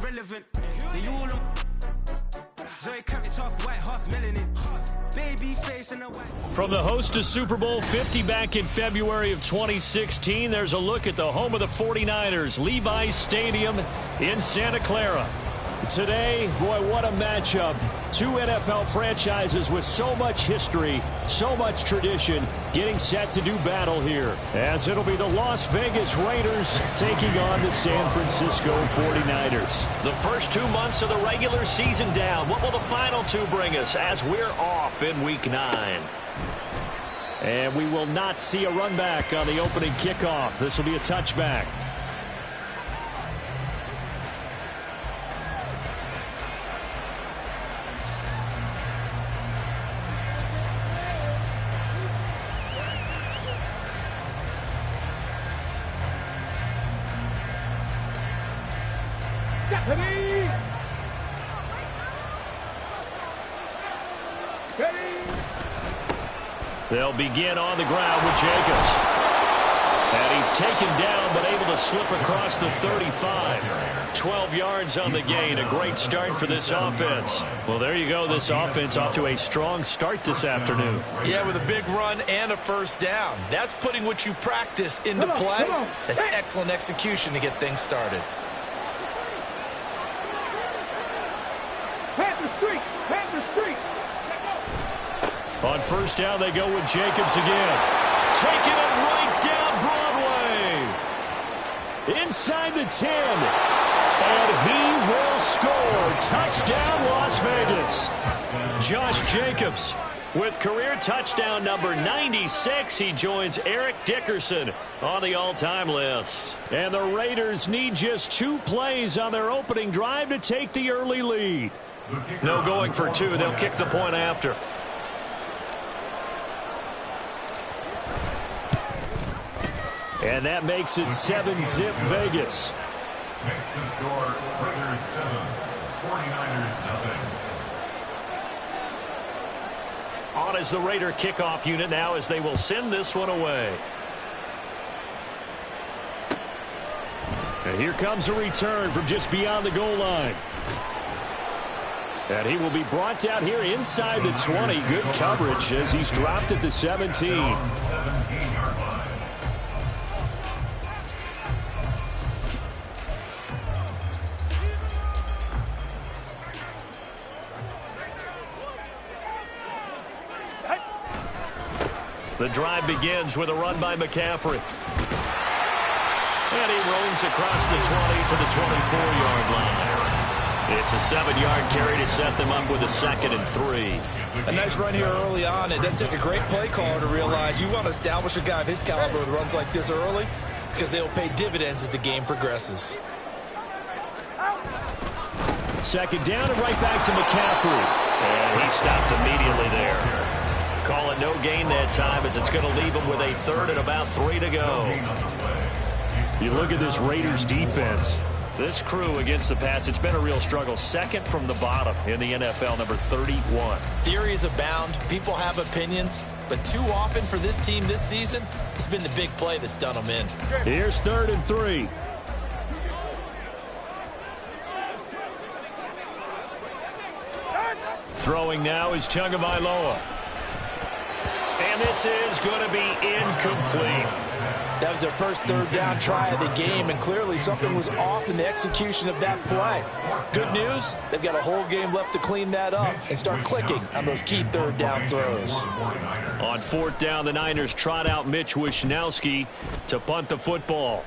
irrelevant. They all Zoe Camp, it's half white, half melanin. Baby face and a white. From the host to Super Bowl 50 back in February of 2016, there's a look at the home of the 49ers, Levi's Stadium in Santa Clara. Today, boy, what a matchup. Two NFL franchises with so much history, so much tradition, getting set to do battle here. As it'll be the Las Vegas Raiders taking on the San Francisco 49ers. The first 2 months of the regular season down. What will the final two bring us as we're off in Week 9? And we will not see a run back on the opening kickoff. This will be a touchback. They'll begin on the ground with Jacobs. And he's taken down but able to slip across the 35. 12 yards on the gain. A great start for this offense. Well, there you go. This offense off to a strong start this afternoon. Yeah, with a big run and a first down. That's putting what you practice into play. That's excellent execution to get things started. On first down, they go with Jacobs again. Taking it right down Broadway. Inside the 10. And he will score. Touchdown, Las Vegas. Josh Jacobs with career touchdown number 96. He joins Eric Dickerson on the all-time list. And the Raiders need just 2 plays on their opening drive to take the early lead. No going for 2. They'll kick the point after. And that makes it 7-zip Vegas. Makes the score Raiders 7, 49ers nothing. On as the Raider kickoff unit now as they will send this one away. And here comes a return from just beyond the goal line. And he will be brought down here inside the 20. Good coverage as he's dropped at the 17. 17-yard line. The drive begins with a run by McCaffrey. And he roams across the 20 to the 24-yard line. It's a 7-yard carry to set them up with a 2nd and 3. A nice run here early on. It doesn't take a great play caller to realize you want to establish a guy of his caliber with runs like this early because they'll pay dividends as the game progresses. 2nd down and right back to McCaffrey. And he stopped immediately there. Call it no gain that time as it's going to leave him with a 3rd and about 3 to go. You look at this Raiders defense. This crew against the pass, it's been a real struggle. 2nd from the bottom in the NFL, number 31. Theories abound. People have opinions. But too often for this team this season, it's been the big play that's done them in. Here's 3rd and 3. Throwing now is Tagovailoa. And this is going to be incomplete. That was their first 3rd down try of the game, and clearly something was off in the execution of that play. Good news, they've got a whole game left to clean that up and start clicking on those key 3rd down throws. On 4th down, the Niners trot out Mitch Wishnowsky to punt the football.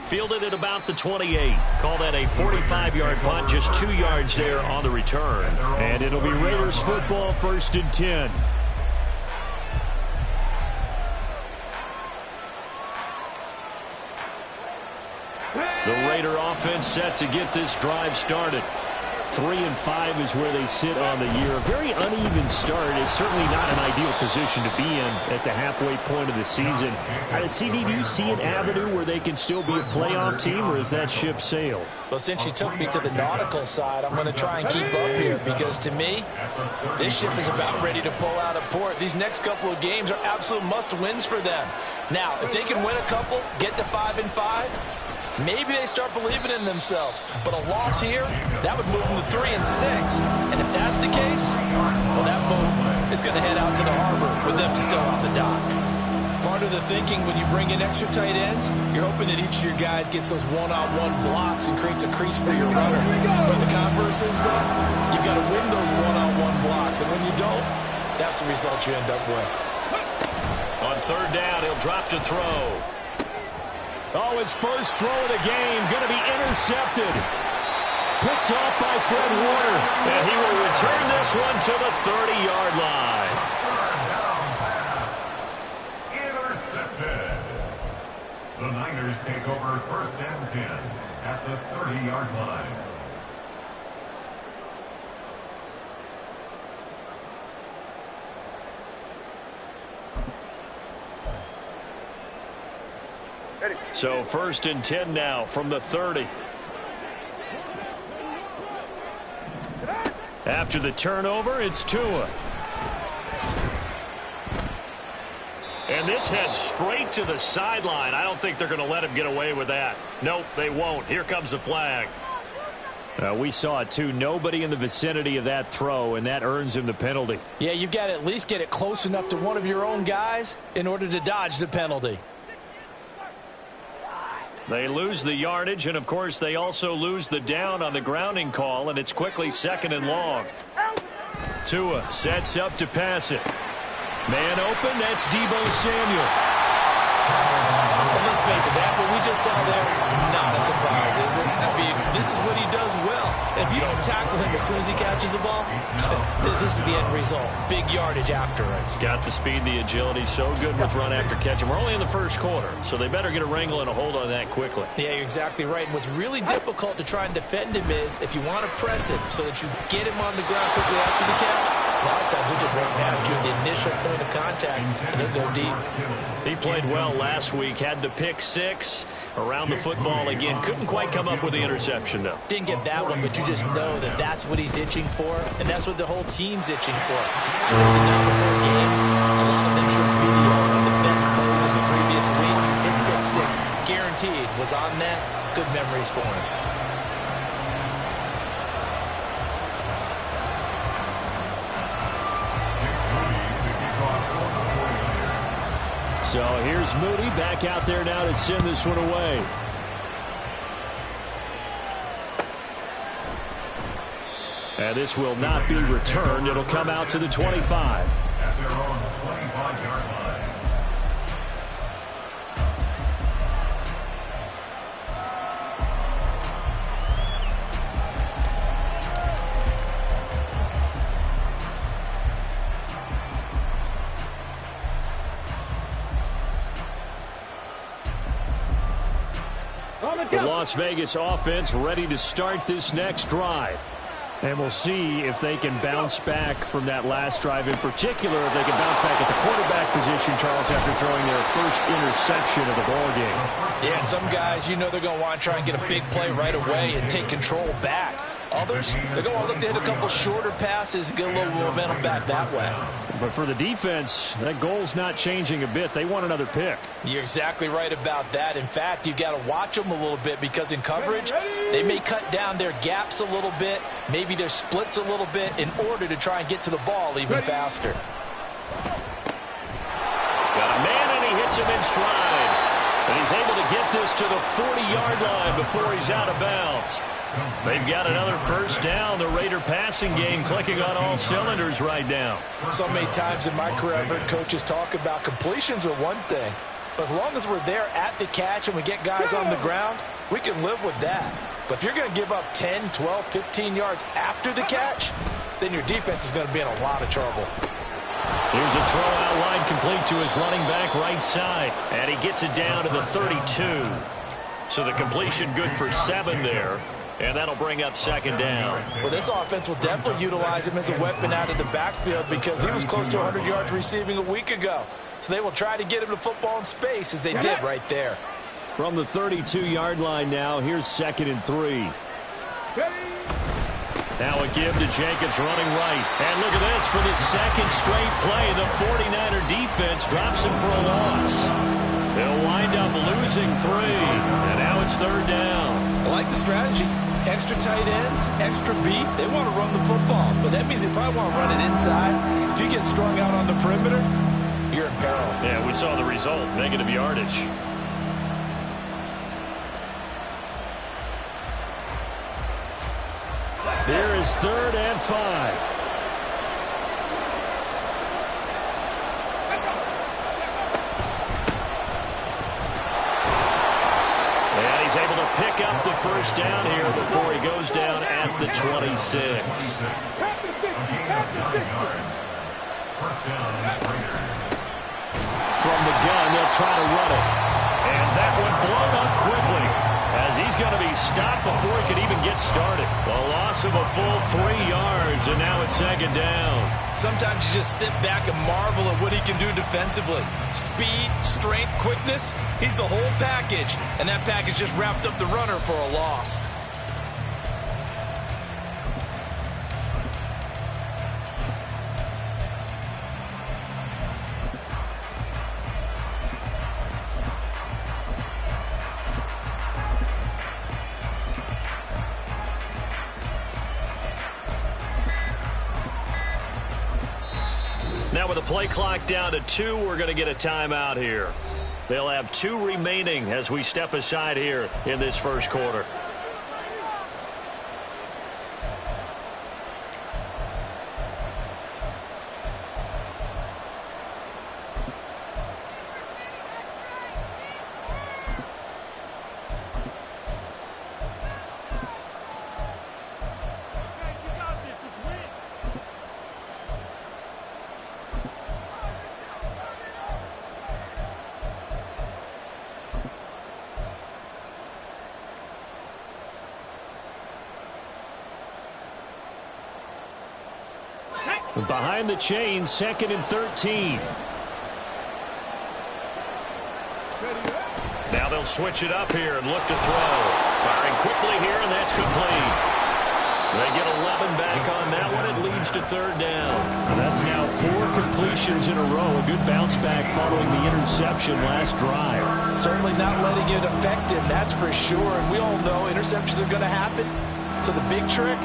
Fielded at about the 28. Call that a 45-yard punt, just 2 yards there on the return. And it'll be Raiders football, 1st and 10. The Raider offense set to get this drive started. 3-5 is where they sit on the year. A very uneven start is certainly not an ideal position to be in at the halfway point of the season. CD, do you see an avenue where they can still be a playoff team, or is that ship sailed? Well, since you took me to the nautical side, I'm going to try and keep up here because, to me, this ship is about ready to pull out of port. These next couple of games are absolute must-wins for them. Now, if they can win a couple, get to 5-5, maybe they start believing in themselves. But a loss here, that would move them to 3-6. And if that's the case, well, that boat is going to head out to the harbor with them still on the dock. Part of the thinking when you bring in extra tight ends, you're hoping that each of your guys gets those one-on-one blocks and creates a crease for your runner. But the converse is, though, you've got to win those one-on-one blocks. And when you don't, that's the result you end up with. On third down, he'll drop to throw. Oh, his first throw of the game going to be intercepted. Picked off by Fred Warner. And he will return this one to the 30-yard line. The Niners take over 1st and 10 at the 30-yard line. So 1st and 10 now from the 30. After the turnover, it's Tua. And this heads straight to the sideline. I don't think they're going to let him get away with that. Nope, they won't. Here comes the flag. We saw it, too. Nobody in the vicinity of that throw, and that earns him the penalty. Yeah, you've got to at least get it close enough to one of your own guys in order to dodge the penalty. They lose the yardage, and, of course, they also lose the down on the grounding call, and it's quickly 2nd and long. Tua sets up to pass it. Man open, that's Deebo Samuel. And let's face it, that what we just saw there, not a surprise, is it? I mean, this is what he does well. And if you don't tackle him as soon as he catches the ball, this is the end result. Big yardage afterwards. Got the speed, the agility, so good with run after catch. And we're only in the first quarter, so they better get a wrangle and a hold on that quickly. Yeah, you're exactly right. And what's really difficult to try and defend him is if you want to press him so that you get him on the ground quickly after the catch, a lot of times he'll just run past you at the initial point of contact, and he'll go deep. He played well last week, had the pick 6, around the football again. Couldn't quite come up with the interception, though. Didn't get that one, but you just know that that's what he's itching for, and that's what the whole team's itching for. I know the night before games, a lot of them showed video of the best plays of the previous week. His pick 6, guaranteed, was on that. Good memories for him. So here's Moody back out there now to send this one away. And this will not be returned. It'll come out to the 25. At their own 25-yard line. The Las Vegas offense ready to start this next drive. And we'll see if they can bounce back from that last drive. In particular, if they can bounce back at the quarterback position, Charles, after throwing their first interception of the ball game. Yeah, and some guys, you know they're going to want to try and get a big play right away and take control back. Others, they're going to look to hit a couple shorter passes and get a little momentum back that way. But for the defense, that goal's not changing a bit. They want another pick. You're exactly right about that. In fact, you've got to watch them a little bit because in coverage, they may cut down their gaps a little bit, maybe their splits a little bit in order to try and get to the ball even faster. Got a man, and he hits him in stride. And he's able to get this to the 40-yard line before he's out of bounds. They've got another first down. The Raider passing game clicking on all cylinders right now. So many times in my career, I've heard coaches talk about completions are one thing. But as long as we're there at the catch and we get guys on the ground, we can live with that. But if you're going to give up 10, 12, 15 yards after the catch, then your defense is going to be in a lot of trouble. Here's a throw out line complete to his running back right side. And he gets it down to the 32. So the completion good for 7 there. And that'll bring up second down. Well, this offense will definitely utilize him as a weapon out of the backfield because he was close to 100 yards receiving a week ago. So they will try to get him the football in space as they did right there. From the 32-yard line now, here's 2nd and 3. Now a give to Jacobs running right. And look at this for the second straight play. The 49er defense drops him for a loss. They'll wind up losing 3. And now it's 3rd down. I like the strategy. Extra tight ends, extra beef. They want to run the football, but that means they probably want to run it inside. If you get strung out on the perimeter, you're in peril. Yeah, we saw the result, negative yardage. Here is 3rd and 5. And he's able to pick up the 1st down here before he goes down at the 26. From the gun, they'll try to run it. And that one blown up quickly as he's going to be stopped before he can even get started. A loss of a full 3 yards, and now it's 2nd down. Sometimes you just sit back and marvel at what he can do defensively. Speed, strength, quickness, he's the whole package. And that package just wrapped up the runner for a loss. Now with the play clock down to 2, we're going to get a timeout here. They'll have 2 remaining as we step aside here in this 1st quarter. Behind the chain, 2nd and 13. Now they'll switch it up here and look to throw. Firing quickly here, and that's complete. They get 11 back on that one. It leads to 3rd down. That's now 4 completions in a row. A good bounce back following the interception last drive. Certainly not letting it affect him, that's for sure. And we all know interceptions are going to happen. So the big trick,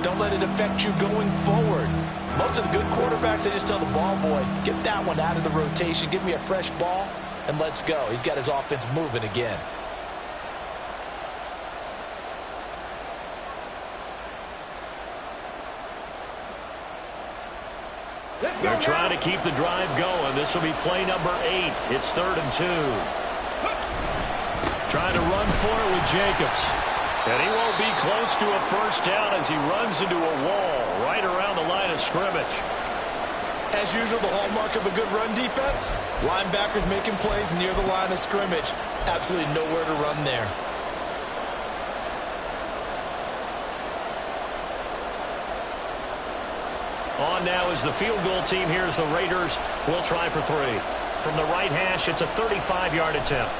don't let it affect you going forward. Most of the good quarterbacks, they just tell the ball boy, get that one out of the rotation, give me a fresh ball, and let's go. He's got his offense moving again. They're trying to keep the drive going. This will be play number 8. It's 3rd and 2. Trying to run for it with Jacobs. And he won't be close to a 1st down as he runs into a wall right around the line of scrimmage. As usual, the hallmark of a good run defense, linebackers making plays near the line of scrimmage. Absolutely nowhere to run there. On now is the field goal team here as the Raiders will try for 3. From the right hash, it's a 35-yard attempt.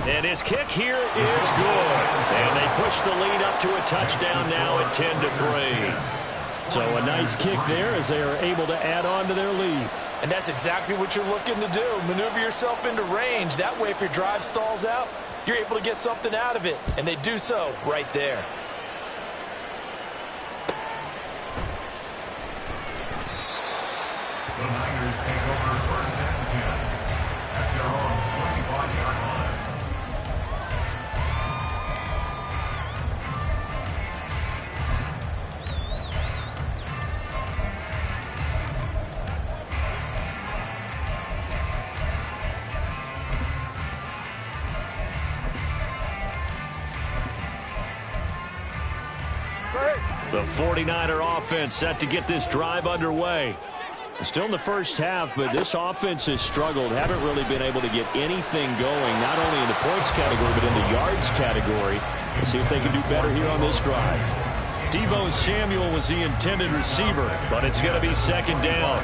And his kick here is good. And they push the lead up to a touchdown now at 10-3. So a nice kick there as they are able to add on to their lead. And that's exactly what you're looking to do. Maneuver yourself into range. That way, if your drive stalls out, you're able to get something out of it. And they do so right there. The Niners take over 1st and 10 at their own 25-yard line. The 49er offense set to get this drive underway. Still in the 1st half, but this offense has struggled. Haven't really been able to get anything going, not only in the points category, but in the yards category. We'll see if they can do better here on this drive. Deebo Samuel was the intended receiver, but it's going to be 2nd down.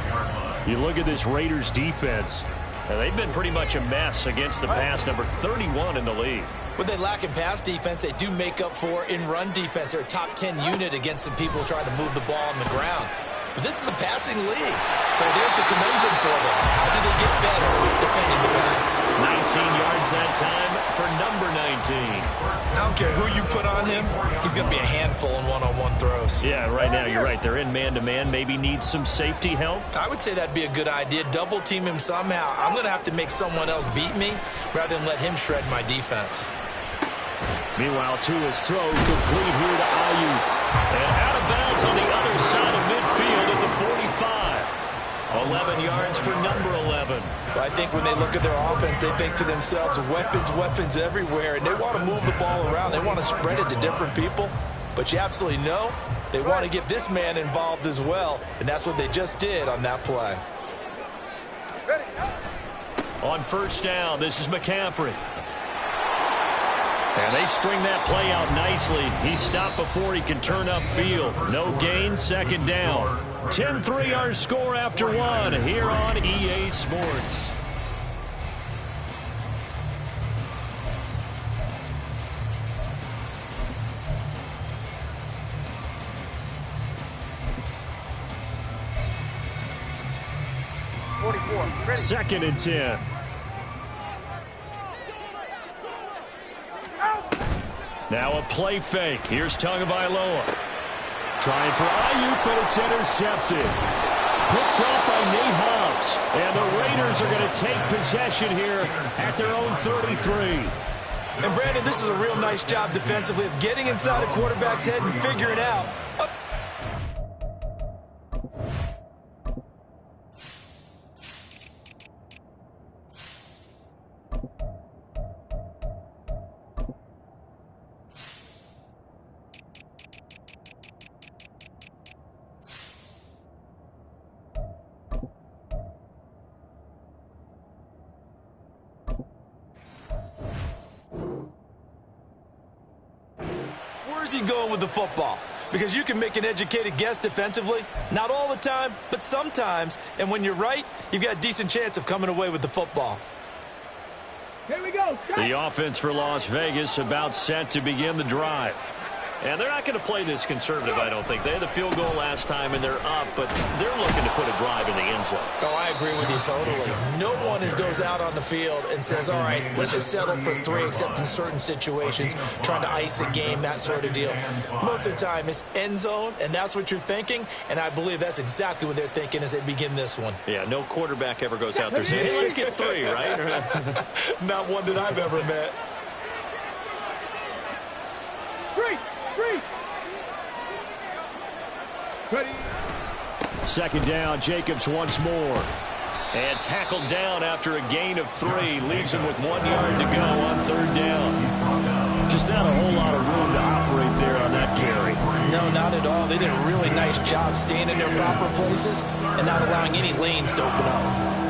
You look at this Raiders defense, and they've been pretty much a mess against the pass, number 31 in the league. What they lack in pass defense, they do make up for in run defense. They're a top 10 unit against some people trying to move the ball on the ground. But this is a passing league, so there's the conundrum for them. How do they get better defending the pass? 19 yards It's that time for number 19. I don't care who you put on him, he's going to be a handful in one-on-one throws. Yeah, right now you're right. They're in man-to-man. Maybe need some safety help. I would say that'd be a good idea. Double team him somehow. I'm going to have to make someone else beat me rather than let him shred my defense. Meanwhile, Tua's throw complete here to Ayuk. And out of bounds on the other side of midfield at the 45. 11 yards for number 11. Well, I think when they look at their offense, they think to themselves, weapons everywhere, and they want to move the ball around. They want to spread it to different people. But you absolutely know they want to get this man involved as well, and that's what they just did on that play. On first down, this is McCaffrey. And they string that play out nicely. He stopped before he can turn upfield. No gain, second down. 10-3 our score after one here on EA Sports. Second and 10. Now a play fake. Here's Tagovailoa. Trying for Ayuk, but it's intercepted. Picked off by Nate Hobbs. And the Raiders are going to take possession here at their own 33. And Brandon, this is a real nice job defensively of getting inside a quarterback's head and figuring out. Where's he going with the football? Because you can make an educated guess defensively. Not all the time, but sometimes. And when you're right, you've got a decent chance of coming away with the football. Here we go. The offense for Las Vegas about set to begin the drive. And they're not going to play this conservative, I don't think. They had the field goal last time, and they're up, but they're looking to put a drive in the end zone. Oh, I agree with you totally. No one goes out on the field and says, all right, let's just settle for 3, except in certain situations, trying to ice a game, that sort of deal. Most of the time, it's end zone, and that's what you're thinking, and I believe that's exactly what they're thinking as they begin this one. Yeah, no quarterback ever goes out there saying, hey, let's get 3, right? Not one that I've ever met. 3. Ready. Second down, Jacobs once more. And tackled down after a gain of 3. Leaves him with 1 yard to go on third down. Just not a whole lot of room to operate there on that carry. No, not at all. They did a really nice job staying in their proper places and not allowing any lanes to open up.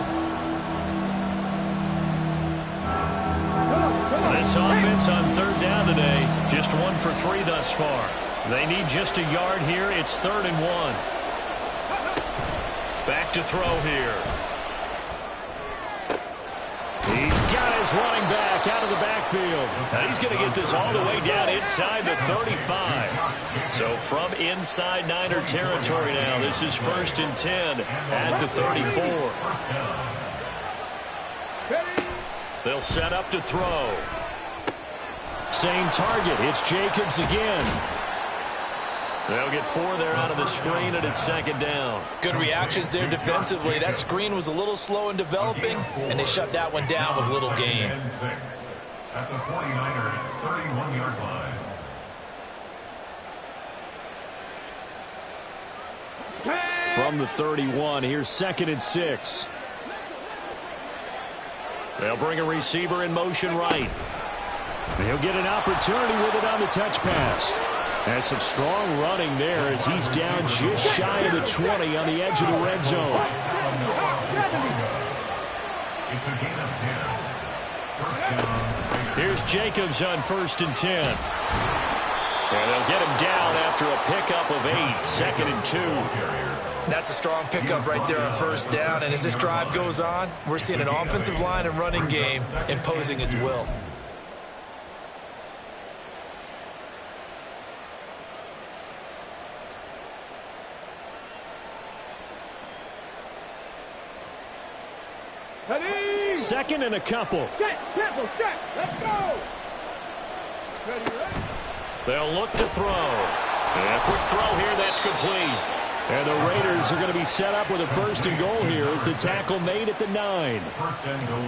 This offense on third down today, just 1 for 3 thus far. They need just a yard here. It's 3rd and 1. Back to throw here. He's got his running back out of the backfield. Now he's going to get this all the way down inside the 35. So from inside Niner territory now, this is 1st and 10 at the 34. They'll set up to throw. Same target. It's Jacobs again. They'll get 4 there out of the screen, and it's 2nd down. Good reactions there defensively. That screen was a little slow in developing, and they shut that one down with little gain. At the 49ers, 31-yard line. From the 31, here's 2nd and 6. They'll bring a receiver in motion right. He'll get an opportunity with it on the touch pass. And some strong running there as he's down just shy of the 20 on the edge of the red zone. It's a gain of 10. First down. Here's Jacobs on 1st and 10. And they'll get him down after a pickup of 8, 2nd and 2. That's a strong pickup right there on 1st down. And as this drive goes on, we're seeing an offensive line and running game imposing its will. Ready. 2nd and a couple. Set, tempo, set. Let's go. They'll look to throw. And a quick throw here, that's complete. And the Raiders are going to be set up with a 1st and goal here as the tackle made at the 9.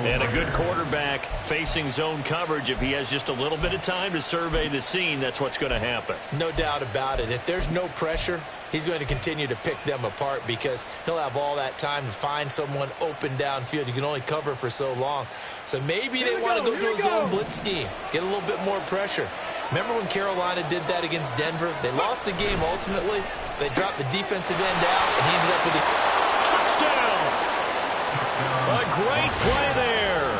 And a good quarterback facing zone coverage. If he has just a little bit of time to survey the scene, that's what's going to happen. No doubt about it. If there's no pressure, he's going to continue to pick them apart because he'll have all that time to find someone open downfield. You can only cover for so long. So maybe they want to go to a zone blitz scheme, get a little bit more pressure. Remember when Carolina did that against Denver? They lost the game ultimately. They dropped the defensive end out, and he ended up with a touchdown. A great play there.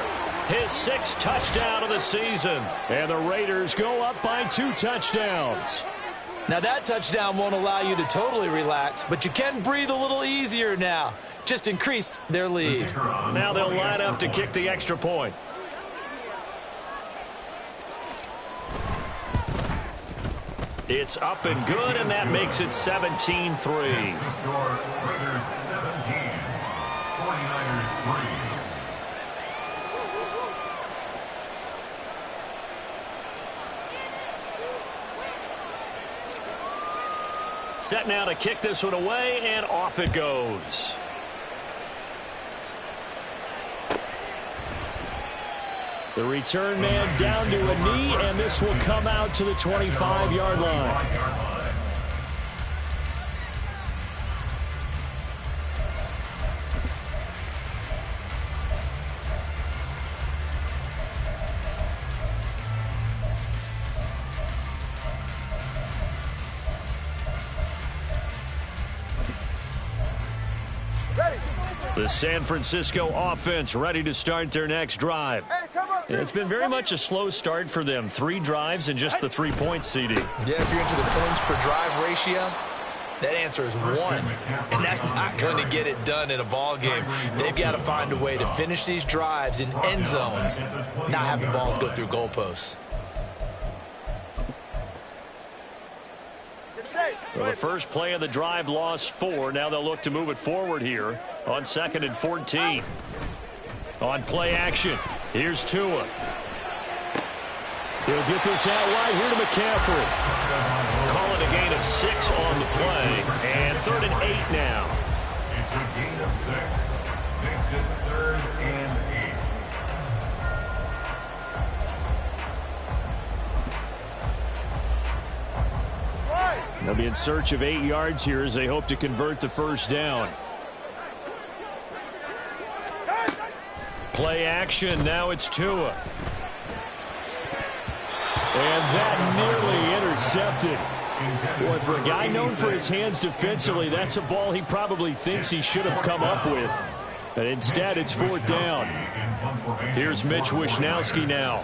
His 6th touchdown of the season. And the Raiders go up by 2 touchdowns. Now that touchdown won't allow you to totally relax, but you can breathe a little easier now. Just increased their lead. Now they'll line up to kick the extra point. It's up and good, and that makes it 17-3. Raiders 17, 49ers 3. Set now to kick this one away, and off it goes. The return man down to a knee, and this will come out to the 25-yard line. The San Francisco offense ready to start their next drive. It's been very much a slow start for them. 3 drives and just the 3 points, CD. Yeah, if you're into the points per drive ratio, that answer is 1. And that's not going to get it done in a ball game. They've got to find a way to finish these drives in end zones, not having balls go through goalposts. Well, the first play of the drive lost 4. Now they'll look to move it forward here on 2nd and 14. On play action, here's Tua. He'll get this out wide here to McCaffrey. Call it a gain of 6 on the play. And 3rd and 8 now. It's a gain of 6. Makes it 3rd and 8. They'll be in search of 8 yards here as they hope to convert the first down. Play action, now it's Tua. And that nearly intercepted. Boy, for a guy known for his hands defensively, that's a ball he probably thinks he should have come up with. But instead, it's 4th down. Here's Mitch Wishnowsky now.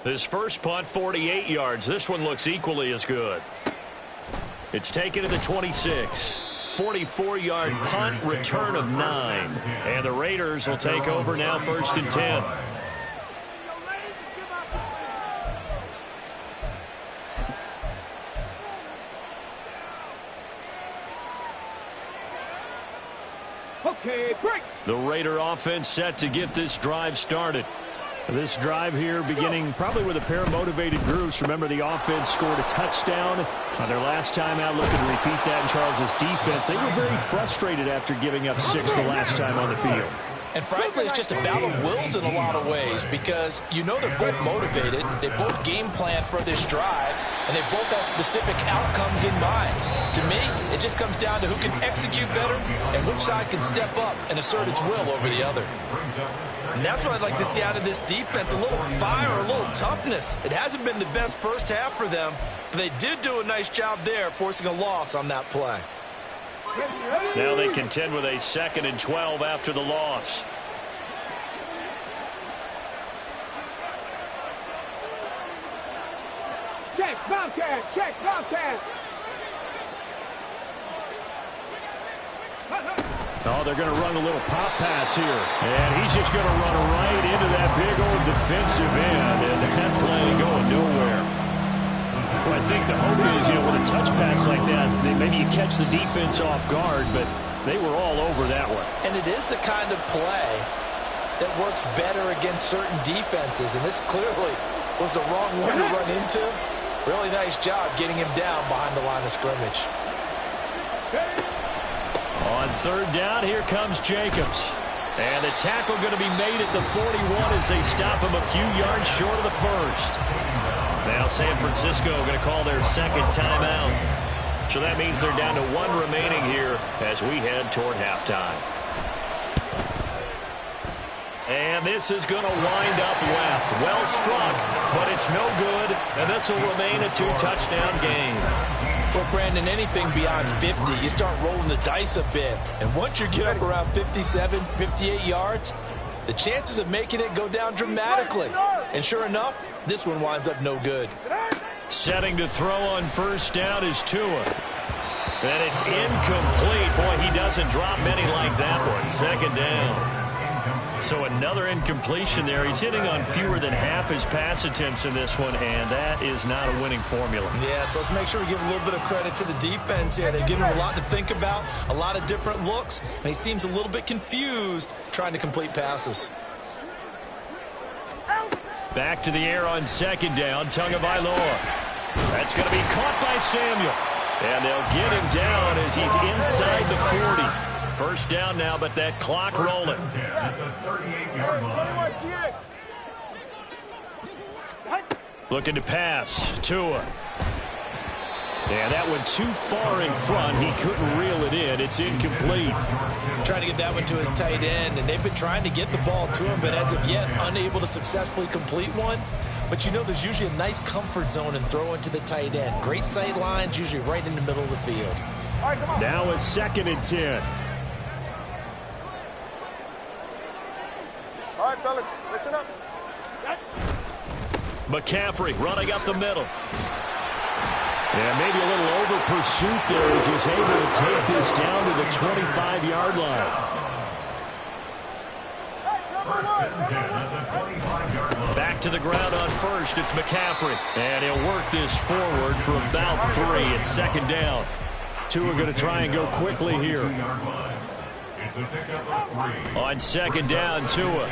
His first punt, 48 yards. This one looks equally as good. It's taken to the 26. 44-yard punt, return of 9. And the Raiders will take over now, 1st and 10. Okay, break. The Raider offense set to get this drive started. This drive here beginning probably with a pair of motivated groups. Remember, the offense scored a touchdown on their last time out, looking to repeat that in Charles' defense. They were very frustrated after giving up 6 the last time on the field. And frankly, it's just a battle of wills in a lot of ways because you know they're both motivated. They both game plan for this drive, and they both have specific outcomes in mind. To me, it just comes down to who can execute better and which side can step up and assert its will over the other. And that's what I'd like to see out of this defense, a little fire, a little toughness. It hasn't been the best first half for them, but they did do a nice job there, forcing a loss on that play. Now they contend with a 2nd and 12 after the loss. Check, Bobcat, check, Bobcat. Oh, they're going to run a little pop pass here. And he's just going to run right into that big old defensive end. And that play going nowhere. Well, I think the hope is, with a touch pass like that, maybe you catch the defense off guard, but They were all over that one. And it is the kind of play that works better against certain defenses, and this clearly was the wrong one to run into. Really nice job getting him down behind the line of scrimmage. On third down, here comes Jacobs. And the tackle going to be made at the 41 as they stop him a few yards short of the first. Now San Francisco going to call their second timeout. So that means they're down to one remaining here as we head toward halftime. And this is going to wind up left. Well struck, but it's no good. And this will remain a 2-touchdown game. Well, Brandon, anything beyond 50, you start rolling the dice a bit. And once you get up around 57, 58 yards, the chances of making it go down dramatically. And sure enough, this one winds up no good. Setting to throw on first down is Tua. And it's incomplete. Boy, he doesn't drop many like that one. Second down. So another incompletion there. He's hitting on fewer than half his pass attempts in this one, and that is not a winning formula. Yeah, so let's make sure we give a little bit of credit to the defense here. They've given him a lot to think about, a lot of different looks, and he seems a little bit confused trying to complete passes. Back to the air on second down, Tagovailoa. That's going to be caught by Samuel. And they'll get him down as he's inside the 40. First down now, but that clock rolling. Looking to pass. Tua. And that one too far in front. He couldn't reel it in. It's incomplete. Trying to get that one to his tight end, and they've been trying to get the ball to him, but as of yet, unable to successfully complete one. But you know there's usually a nice comfort zone in throwing to the tight end. Great sight lines, usually right in the middle of the field. Now a 2nd and 10. All right, fellas, listen up. McCaffrey running up the middle. And maybe a little over pursuit there as he's able to take this down to the 25-yard line. Back to the ground on first. It's McCaffrey. And he'll work this forward for about 3 at second down. Tua going to try and go quickly here. On second down, Tua.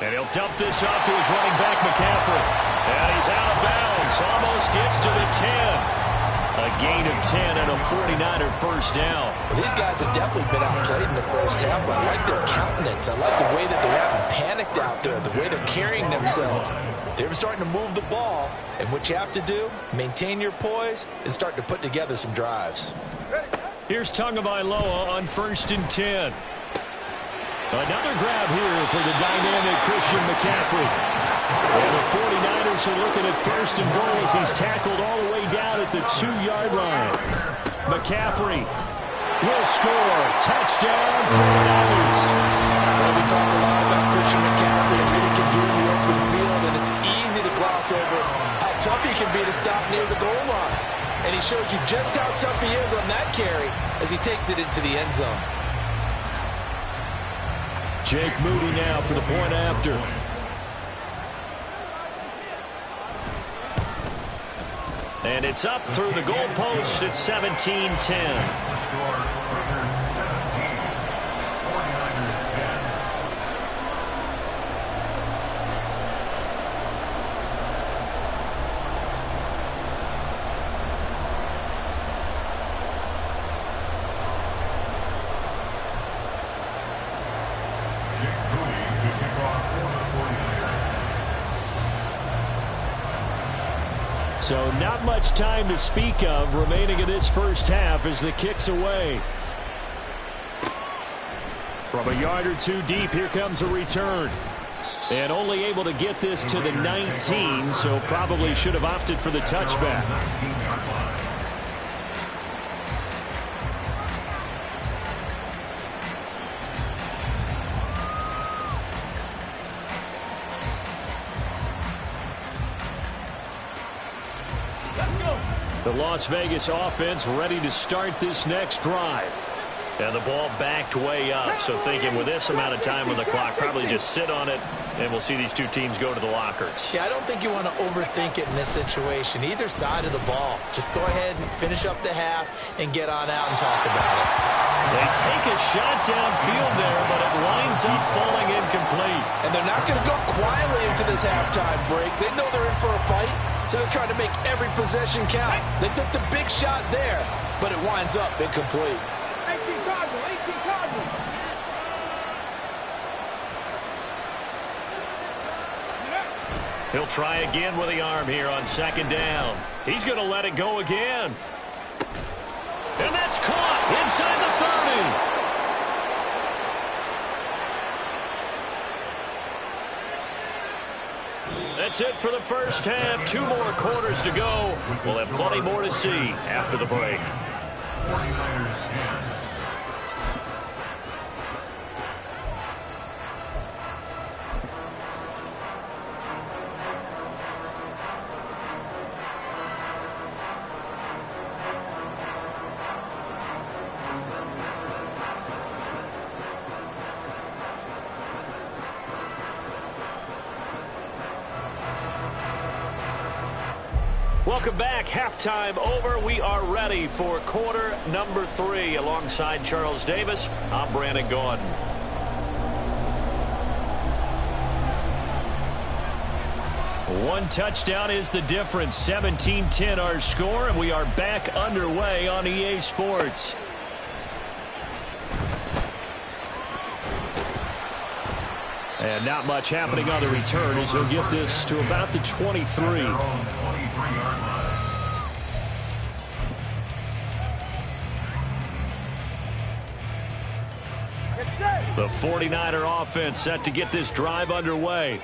And he'll dump this off to his running back, McCaffrey. And he's out of bounds. Almost gets to the 10. A gain of 10 and a 49er first down. Well, these guys have definitely been outplayed in the first half, but I like their countenance. I like the way that they're having panicked out there, the way they're carrying themselves. They're starting to move the ball, and what you have to do, maintain your poise and start to put together some drives. Here's Tagovailoa on 1st and 10. Another grab here for the dynamic Christian McCaffrey. And the 49ers are looking at 1st and goal as he's tackled all the way down at the 2-yard line. McCaffrey will score. Touchdown, 49ers. Well, we talk a lot about Christian McCaffrey and what he can do in the open field, and it's easy to gloss over how tough he can be to stop near the goal line. And he shows you just how tough he is on that carry as he takes it into the end zone. Jake Moody now for the point after. And it's up through the goalpost. It's 17-10. So not much time to speak of remaining in this first half as the kick's away. From a yard or two deep, here comes a return. And only able to get this to the 19, so probably should have opted for the touchback. The Las Vegas offense ready to start this next drive. And the ball backed way up. So thinking with this amount of time on the clock, probably just sit on it, and we'll see these two teams go to the lockers. Yeah, I don't think you want to overthink it in this situation. Either side of the ball. Just go ahead and finish up the half and get on out and talk about it. They take a shot downfield there, but it winds up falling incomplete. And they're not going to go quietly into this halftime break. They know they're in for a fight, so they're trying to make every possession count. They took the big shot there, but it winds up incomplete. 18 Cardinals, 18 Cardinals. He'll try again with the arm here on second down. He's going to let it go again. And that's caught inside the 30. That's it for the first half. 2 more quarters to go. We'll have plenty more to see after the break. 49ers 10. Welcome back. Halftime over. We are ready for quarter number 3. Alongside Charles Davis, I'm Brandon Gaudin. One touchdown is the difference. 17-10 our score, and we are back underway on EA Sports. And not much happening on the return as he'll get this to about the 23. The 49er offense set to get this drive underway.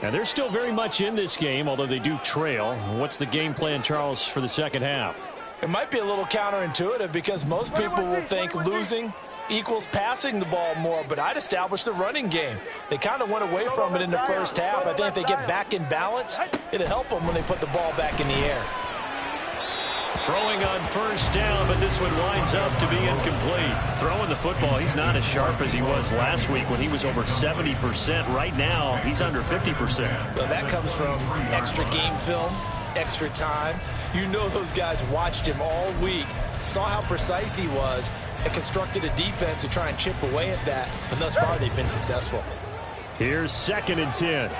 And they're still very much in this game, although they do trail. What's the game plan, Charles, for the second half? It might be a little counterintuitive because most people will think losing equals passing the ball more, but I'd establish the running game. They kind of went away from it in the first half. I think if they get back in balance, it'll help them when they put the ball back in the air. Throwing on first down, but this one winds up to be incomplete. Throwing the football, he's not as sharp as he was last week when he was over 70%. Right now, he's under 50%. Well, that comes from extra game film, extra time. You know those guys watched him all week, saw how precise he was, and constructed a defense to try and chip away at that. And thus far, they've been successful. Here's 2nd and 10.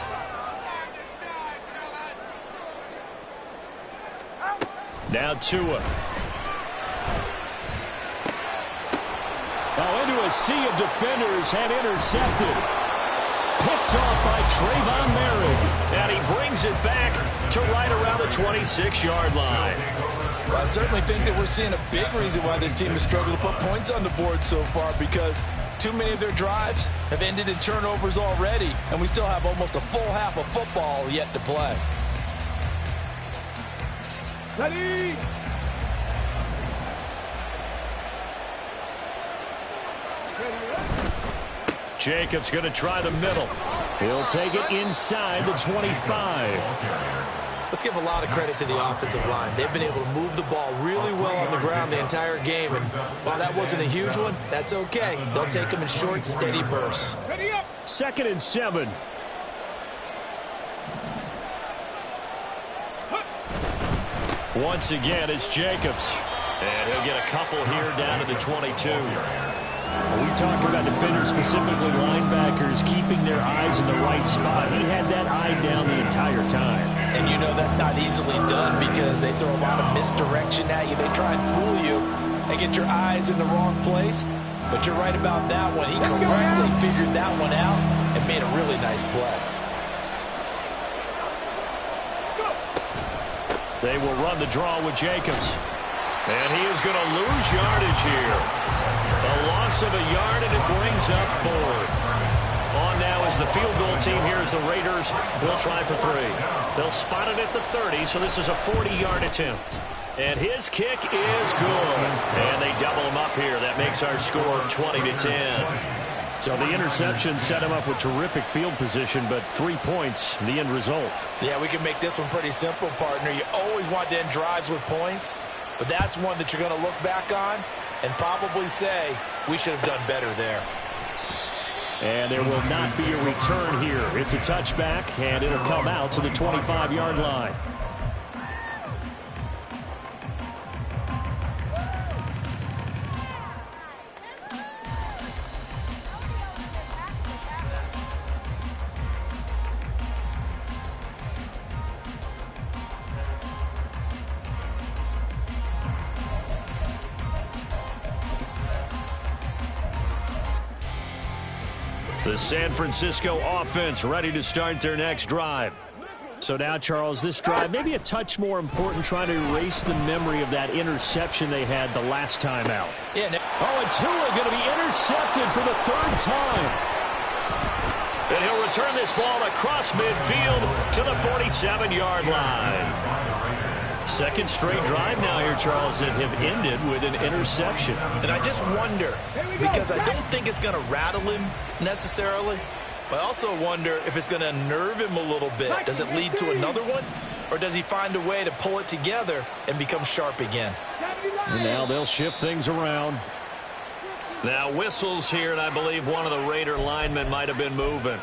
Now Tua. Oh, into a sea of defenders and intercepted. Picked off by Trayvon Merrick. And he brings it back to right around the 26-yard line. Well, I certainly think that we're seeing a big reason why this team has struggled to put points on the board so far, because too many of their drives have ended in turnovers already, and we still have almost a full half of football yet to play. Ready? Jacobs going to try the middle. He'll take it inside the 25. Let's give a lot of credit to the offensive line. They've been able to move the ball really well on the ground the entire game, and while that wasn't a huge one, that's okay. They'll take them in short, steady bursts. 2nd and 7. Once again, it's Jacobs. And he'll get a couple here down to the 22. We talk about defenders, specifically linebackers, keeping their eyes in the right spot. He had that eye down the entire time. And you know that's not easily done because they throw a lot of misdirection at you. They try and fool you and get your eyes in the wrong place. But you're right about that one. He correctly figured that one out and made a really nice play. They will run the draw with Jacobs. And he is going to lose yardage here. A loss of a yard, and it brings up 4th. On now is the field goal team here as the Raiders will try for 3. They'll spot it at the 30, so this is a 40-yard attempt. And his kick is good. And they double him up here. That makes our score 20-10. So the interception set him up with terrific field position, but 3 points, the end result. Yeah, we can make this one pretty simple, partner. You always want to end drives with points, but that's one that you're going to look back on and probably say We should have done better there. And there will not be a return here. It's a touchback, and it'll come out to the 25-yard line. The San Francisco offense ready to start their next drive. So now, Charles, this drive maybe a touch more important, trying to erase the memory of that interception they had the last time out. Yeah. And Tua going to be intercepted for the third time. And he'll return this ball across midfield to the 47-yard line. Second straight drive now here, Charles, that have ended with an interception. And I just wonder, because I don't think it's going to rattle him necessarily, but I also wonder if it's going to unnerve him a little bit. Does it lead to another one, or does he find a way to pull it together and become sharp again? And now they'll shift things around. Now whistles here, and I believe one of the Raider linemen might have been moving.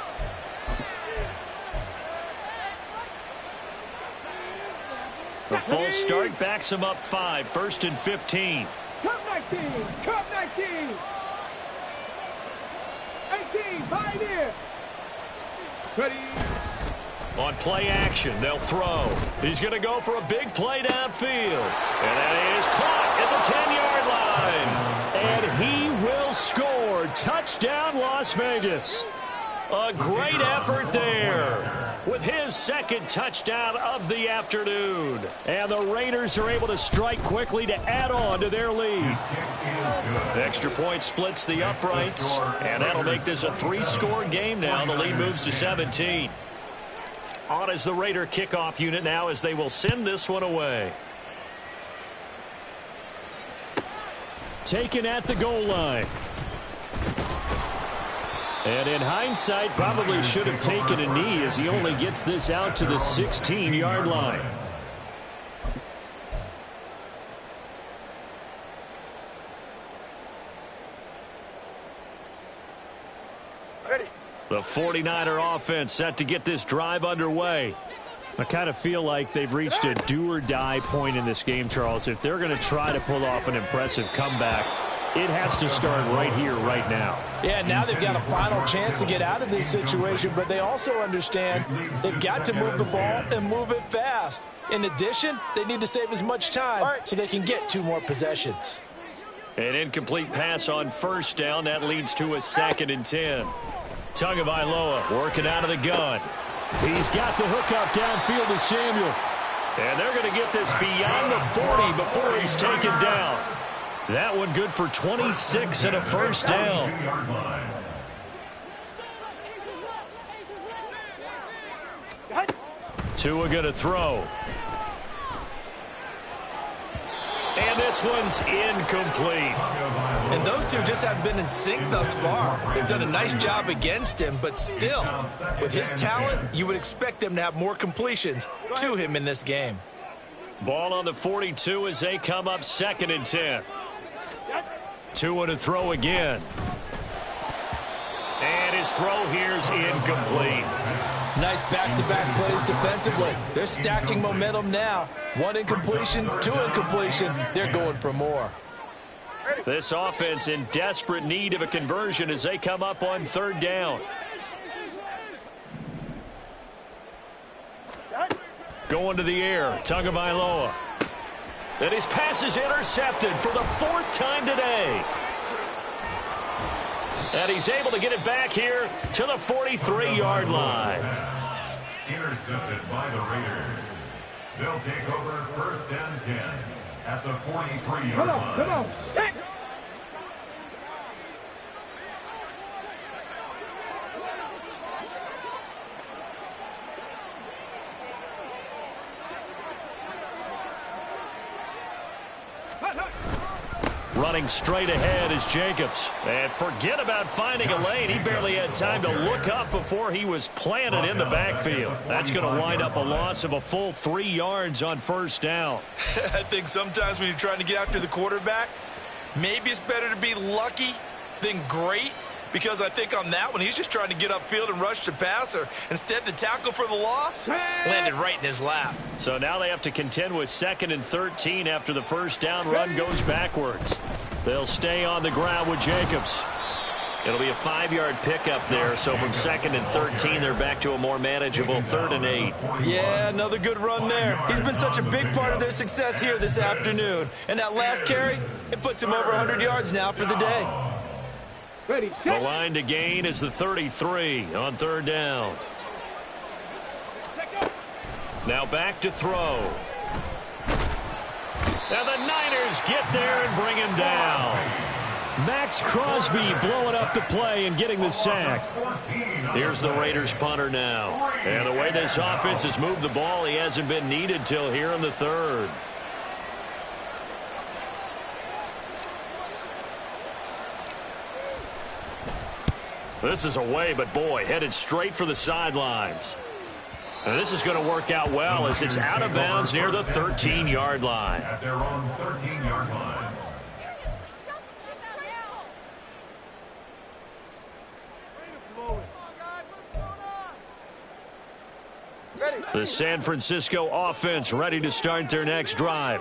The false start backs him up 5, 1st and 15. Cup 19, Cup 19. 18, pioneer. Ready. On play action, they'll throw. He's going to go for a big play downfield. And that is caught at the 10-yard line. And he will score. Touchdown, Las Vegas. A great effort there with his second touchdown of the afternoon. And the Raiders are able to strike quickly to add on to their lead. Extra point splits the uprights, and that'll make this a 3-score game now. The lead moves to 17. On is the Raider kickoff unit now as they will send this one away. Taken at the goal line. And in hindsight, probably should have taken a knee as he only gets this out to the 16-yard line. The 49er offense set to get this drive underway. I kind of feel like they've reached a do-or-die point in this game, Charles. If they're going to try to pull off an impressive comeback, it has to start right here, right now. Yeah, now they've got a final chance to get out of this situation, but they also understand they've got to move the ball and move it fast. In addition, they need to save as much time so they can get 2 more possessions. An incomplete pass on first down. That leads to a 2nd and 10. Tagovailoa working out of the gun. He's got the hookup downfield to Samuel. And they're going to get this beyond the 40 before he's taken down. That one good for 26 and a first down. Tua going to throw. And this one's incomplete. And those two just haven't been in sync thus far. They've done a nice job against him, but still, with his talent, you would expect them to have more completions to him in this game. Ball on the 42 as they come up 2nd and 10. Tua to throw again. And his throw here's incomplete. Nice back-to-back plays defensively. They're stacking momentum now. 1 incompletion, 2 incompletion. They're going for more. This offense in desperate need of a conversion as they come up on 3rd down. Going to the air, Tagovailoa. And his pass is intercepted for the 4th time today. And he's able to get it back here to the 43-yard line. Intercepted by the Raiders. They'll take over 1st and 10 at the 43-yard line. Come on, check. Running straight ahead is Jacobs. And forget about finding a lane. He barely had time to look up before he was planted in the backfield. That's going to wind up a loss of a full 3 yards on 1st down. I think sometimes when you're trying to get after the quarterback, maybe it's better to be lucky then great, because I think on that one, he's just trying to get upfield and rush the passer. Instead, the tackle for the loss landed right in his lap. So now they have to contend with 2nd and 13 after the first down run goes backwards. They'll stay on the ground with Jacobs. It'll be a 5-yard pickup there, so from 2nd and 13, they're back to a more manageable 3rd and 8. Yeah, another good run there. He's been such a big part of their success here this afternoon. And that last carry, it puts him over 100 yards now for the day. The line to gain is the 33 on 3rd down. Now back to throw. And the Niners get there and bring him down. Max Crosby blowing up the play and getting the sack. Here's the Raiders punter now. And the way this offense has moved the ball, he hasn't been needed till here in the 3rd. This is away, but boy, headed straight for the sidelines. And this is going to work out well as it's out of bounds near the 13-yard line. At their own 13-yard line. The San Francisco offense ready to start their next drive.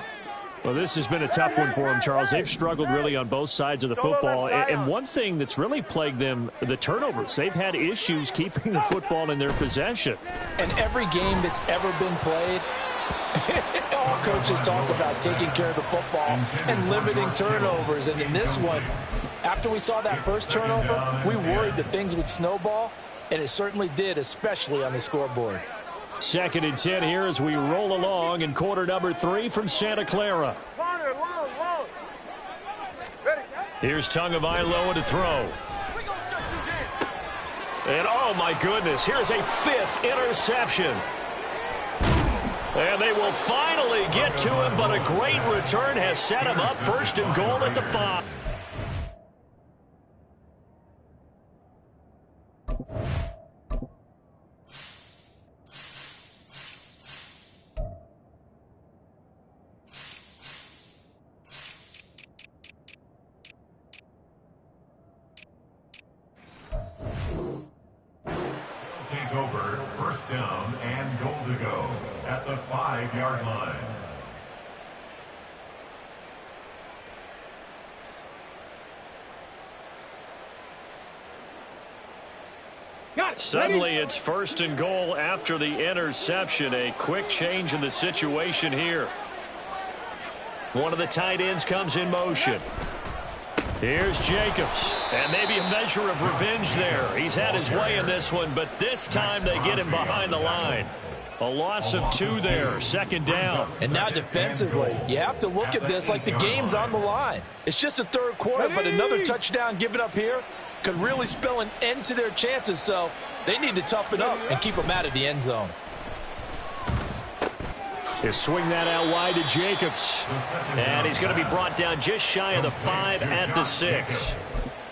Well, this has been a tough one for them, Charles. They've struggled really on both sides of the football. And one thing that's really plagued them, the turnovers. They've had issues keeping the football in their possession. And every game that's ever been played, all coaches talk about taking care of the football and limiting turnovers. And in this one, after we saw that first turnover, we worried that things would snowball, and it certainly did, especially on the scoreboard. 2nd and 10 here as we roll along in quarter number 3 from Santa Clara. Here's Tagovailoa to throw. And oh my goodness, here's a 5th interception. And they will finally get to him, but a great return has set him up 1st and goal at the 5. Take over 1st down and goal to go at the 5-yard line. Suddenly it's 1st and goal after the interception. A quick change in the situation here. One of the tight ends comes in motion. Here's Jacobs, and maybe a measure of revenge there. He's had his way in this one, but this time they get him behind the line. A loss of 2 there, 2nd down. And now defensively, you have to look at this like the game's on the line. It's just the 3rd quarter, but another touchdown given up here could really spell an end to their chances, so they need to toughen up and keep them out of the end zone. They swing that out wide to Jacobs. And he's going to be brought down just shy of the 5 at the 6.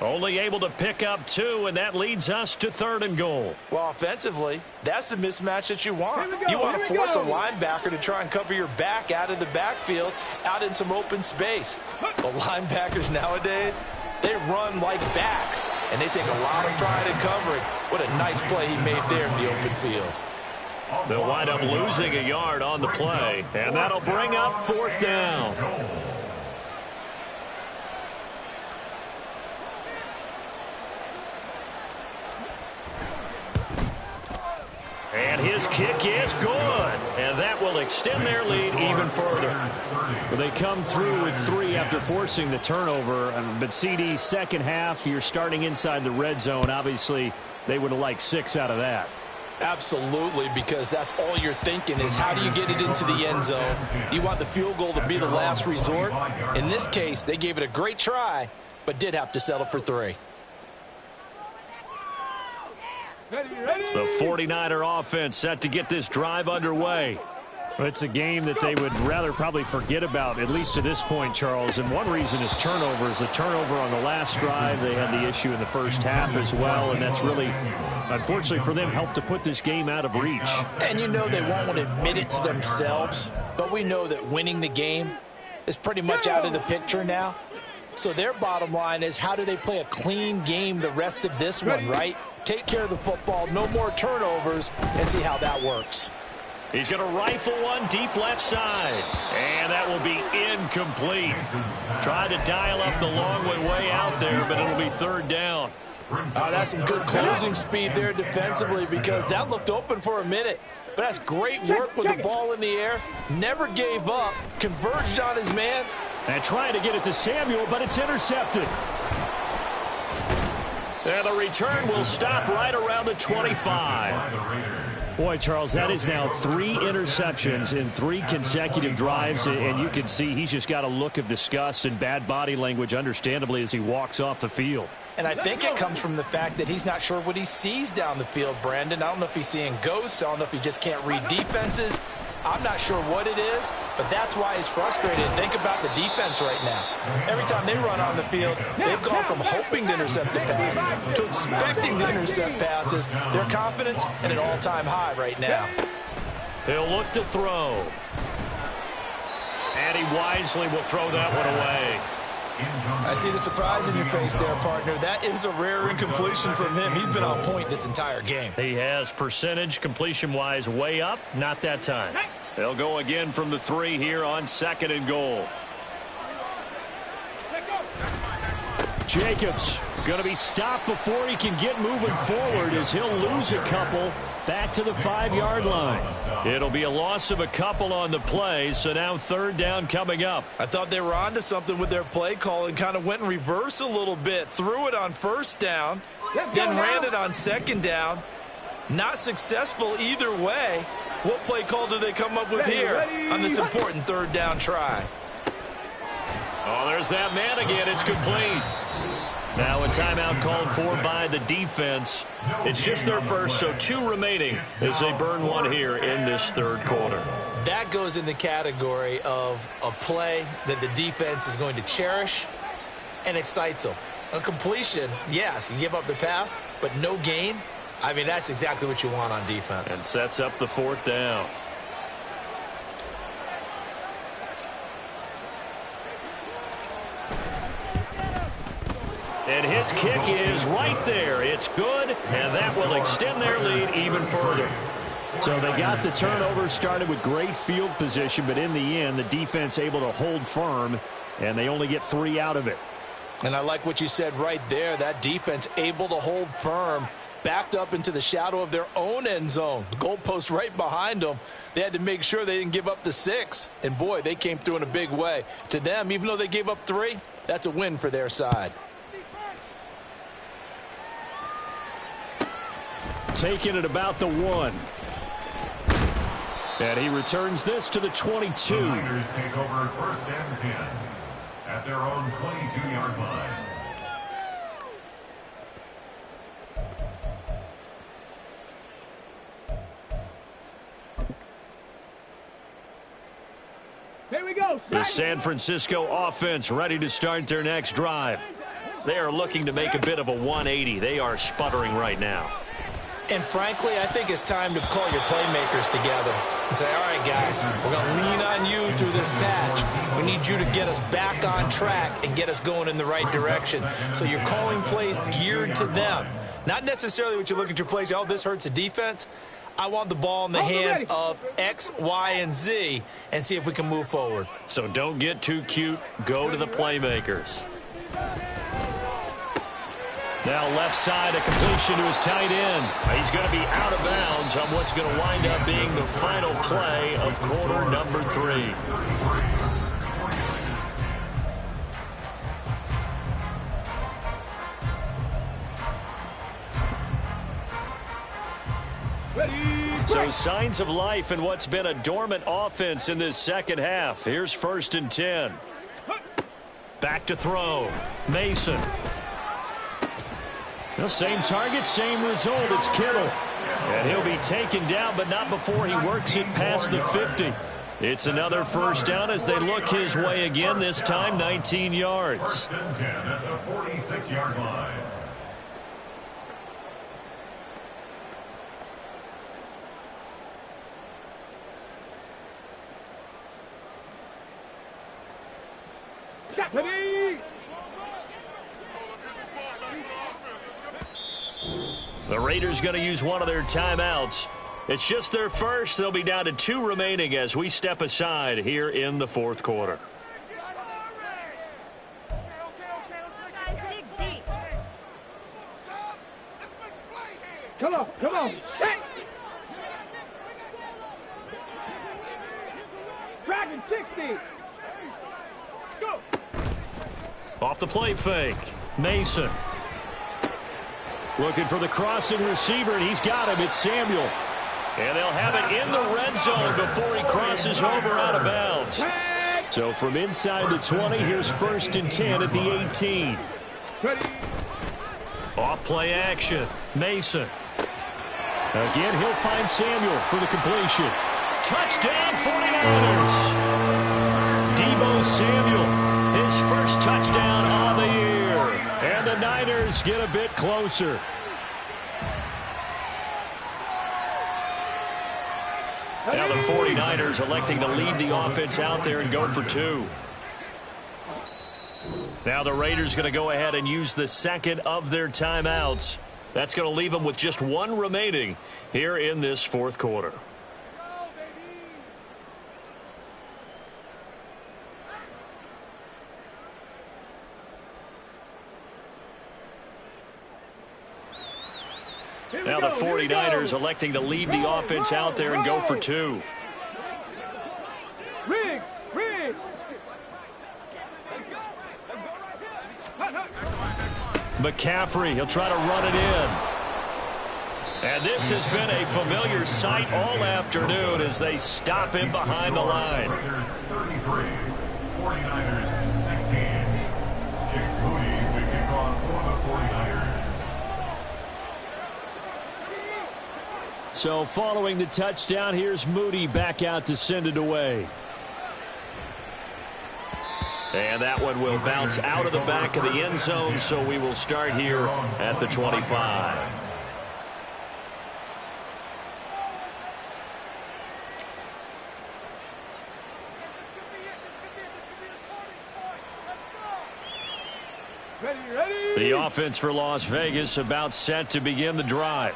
Only able to pick up 2, and that leads us to 3rd and goal. Well, offensively, that's the mismatch that you want. You want to force a linebacker to try and cover your back out of the backfield, out in some open space. The linebackers nowadays, they run like backs, and they take a lot of pride in covering. What a nice play he made there in the open field. They'll wind up losing a yard on the play, and that'll bring up 4th down. And his kick is good, and that will extend their lead even further. Well, they come through with 3 after forcing the turnover, but CD, second half, you're starting inside the red zone. Obviously, they would have liked 6 out of that. Absolutely, because that's all you're thinking is how do you get it into the end zone? You want the field goal to be the last resort. In this case, they gave it a great try, but did have to settle for 3. The 49er offense set to get this drive underway. Well, it's a game that they would rather probably forget about, at least to this point, Charles. And one reason is turnovers. The turnover on the last drive, they had the issue in the first half as well, and that's really, unfortunately for them, helped to put this game out of reach. And you know they won't admit it to themselves, but we know that winning the game is pretty much out of the picture now. So their bottom line is, how do they play a clean game the rest of this one, right? Take care of the football, no more turnovers, and see how that works. He's going to rifle one deep left side. And that will be incomplete. Tried to dial up the long way out there, but it'll be third down. That's some good closing speed there defensively, because that looked open for a minute. But that's great work with the ball in the air. Never gave up. Converged on his man. And trying to get it to Samuel, but it's intercepted. And the return will stop right around the 25. Boy, Charles, that is now 3 interceptions in 3 consecutive drives, and you can see he's just got a look of disgust and bad body language, understandably, as he walks off the field. And I think it comes from the fact that he's not sure what he sees down the field, Brandon. I don't know if he's seeing ghosts. I don't know if he just can't read defenses. I'm not sure what it is, but that's why he's frustrated. Think about the defense right now. Every time they run on the field, they've gone from hoping to intercept the pass to expecting to intercept passes. Their confidence at an all-time high right now. He'll look to throw. And he wisely will throw that one away. I see the surprise in your face there, partner. That is a rare incompletion from him. He's been on point this entire game. He has percentage completion-wise way up. Not that time. They'll go again from the 3 here on 2nd and goal. Jacobs going to be stopped before he can get moving forward, as he'll lose a couple back to the 5-yard line. It'll be a loss of a couple on the play, so now 3rd down coming up. I thought they were onto something with their play call and kind of went in reverse a little bit. Threw it on 1st down, then ran it on 2nd down. Not successful either way. What play call do they come up with here on this important 3rd down try? Oh, there's that man again. It's complete. Now a timeout called for by the defense. It's just their first, so 2 remaining as they burn one here in this 3rd quarter. That goes in the category of a play that the defense is going to cherish and excites them. A completion, yes, you give up the pass, but no gain. I mean, that's exactly what you want on defense. And sets up the 4th down. And his kick is right there. It's good, and that will extend their lead even further. So they got the turnover, started with great field position, but in the end, the defense able to hold firm, and they only get 3 out of it. And I like what you said right there. That defense able to hold firm, backed up into the shadow of their own end zone. The goalpost right behind them. They had to make sure they didn't give up the 6. And, boy, they came through in a big way. To them, even though they gave up 3, that's a win for their side. Taking it about the 1. And he returns this to the 22. The Niners take over 1st and 10 at their own 22-yard line. Here we go. The San Francisco offense ready to start their next drive. They are looking to make a bit of a 180. They are sputtering right now. And frankly, I think it's time to call your playmakers together and say, all right, guys, we're going to lean on you through this patch. We need you to get us back on track and get us going in the right direction. So you're calling plays geared to them. Not necessarily what you look at your plays, oh, this hurts the defense. I want the ball in the hands of X, Y, and Z and see if we can move forward. So don't get too cute. Go to the playmakers. Now left side, a completion to his tight end. He's going to be out of bounds on what's going to wind up being the final play of quarter number 3. So signs of life in what's been a dormant offense in this 2nd half. Here's 1st and 10. Back to throw. Mason. The same target, same result. It's Kittle. And he'll be taken down, but not before he works it past the 50. It's another 1st down as they look his way again, this time 19 yards. 1st and 10 at the 46-yard line. Ready. The Raiders going to use one of their timeouts. It's just their first. They'll be down to 2 remaining as we step aside here in the fourth quarter. Come on, come on. Hey. Dragon 60. Go. Off the play fake. Mason. Looking for the crossing receiver, and he's got him. It's Samuel. And they'll have it in the red zone before he crosses over out of bounds. So from inside the 20, here's 1st and 10 at the 18. Off play action. Mason. Again, he'll find Samuel for the completion. Touchdown, 49ers. Deebo Samuel, his first touchdown on the year. And the Niners get a bit closer. Now the 49ers electing to leave the offense out there and go for 2. Now the Raiders going to go ahead and use the second of their timeouts. That's going to leave them with just 1 remaining here in this fourth quarter. Now the 49ers electing to leave the offense out there and go for 2. Riggs. McCaffrey, he'll try to run it in. And this has been a familiar sight all afternoon as they stop him behind the line. Raiders 33, 49ers 16. Jake Moody to kick off for the 49ers. So following the touchdown, here's Moody back out to send it away. And that one will bounce out of the back of the end zone, so we will start here at the 25. Ready. The offense for Las Vegas about set to begin the drive.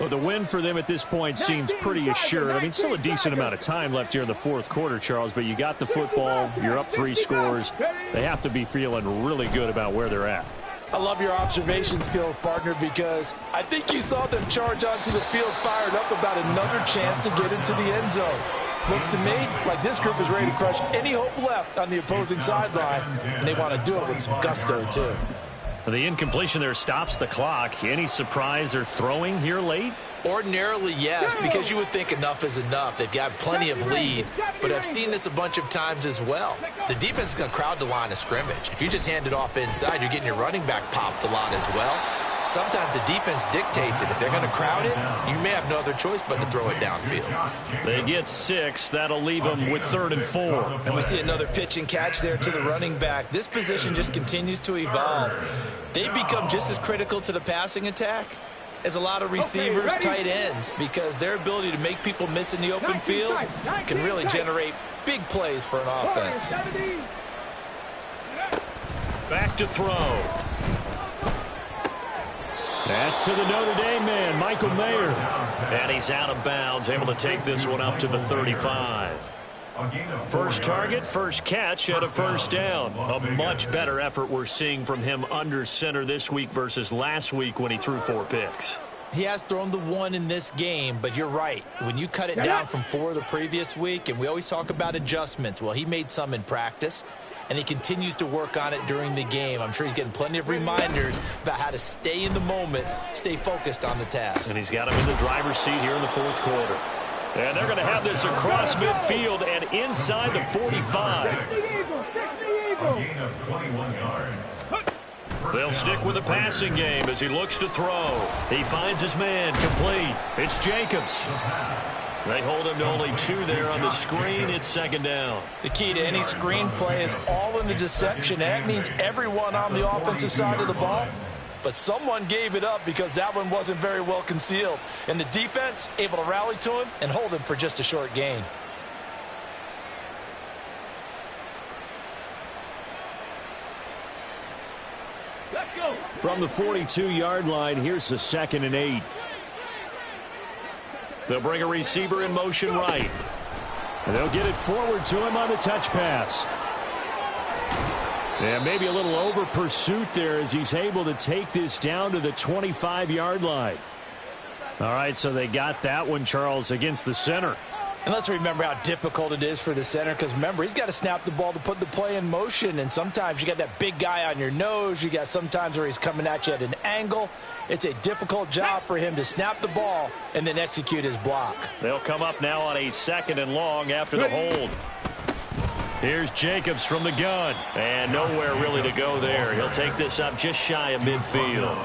Well, the win for them at this point seems pretty assured. I mean, still a decent amount of time left here in the fourth quarter, Charles, but you got the football, you're up 3 scores. They have to be feeling really good about where they're at. I love your observation skills, partner, because I think you saw them charge onto the field fired up about another chance to get into the end zone. Looks to me like this group is ready to crush any hope left on the opposing sideline, and they want to do it with some gusto, too. The incompletion there stops the clock. Any surprise they're throwing here late? Ordinarily, yes, because you would think enough is enough. They've got plenty of lead, but I've seen this a bunch of times as well. The defense is going to crowd the line of scrimmage. If you just hand it off inside, you're getting your running back popped a lot as well. Sometimes the defense dictates it. If they're going to crowd it, you may have no other choice but to throw it downfield. They get 6. That'll leave them with 3rd and 4. And we see another pitch and catch there to the running back. This position just continues to evolve. They become just as critical to the passing attack as a lot of receivers, tight ends, because their ability to make people miss in the open field can really generate big plays for an offense. Back to throw. That's to the Notre Dame man, Michael Mayer. And he's out of bounds, able to take this one up to the 35. First target, first catch, and a first down. A much better effort we're seeing from him under center this week versus last week when he threw 4 picks. He has thrown the 1 in this game, but you're right. When you cut it down from 4 the previous week, and we always talk about adjustments, well, he made some in practice, and he continues to work on it during the game. I'm sure he's getting plenty of reminders about how to stay in the moment, stay focused on the task. And he's got him in the driver's seat here in the fourth quarter. And they're going to have this across midfield and inside the 45. A gain of 21 yards. They'll stick with the passing game as he looks to throw. He finds his man complete. It's Jacobs. They hold him to only 2 there on the screen. It's 2nd down. The key to any screen play is all in the deception. That means everyone on the offensive side of the ball. But someone gave it up because that one wasn't very well concealed. And the defense able to rally to him and hold him for just a short gain. Let's go. From the 42-yard line, here's the 2nd and 8. They'll bring a receiver in motion right. And they'll get it forward to him on the touch pass. Yeah, maybe a little over pursuit there as he's able to take this down to the 25-yard line. All right, so they got that one, Charles, against the center. And let's remember how difficult it is for the center, because remember, he's got to snap the ball to put the play in motion, and sometimes you got that big guy on your nose. You got sometimes where he's coming at you at an angle. It's a difficult job for him to snap the ball and then execute his block. They'll come up now on a 2nd and long after the hold. Here's Jacobs from the gun, and nowhere really to go there. He'll take this up just shy of midfield.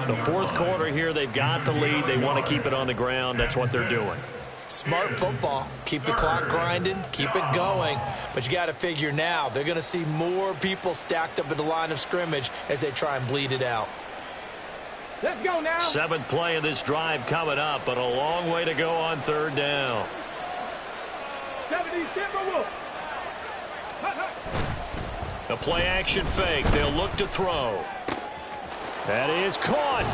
The 4th quarter here, they've got the lead. They want to keep it on the ground. That's what they're doing. Smart football. Keep the clock grinding, keep it going. But you got to figure now, they're going to see more people stacked up at the line of scrimmage as they try and bleed it out. Let's go now. 7th play of this drive coming up, but a long way to go on 3rd down. 70 Timberwolves. A play-action fake. They'll look to throw. That is caught.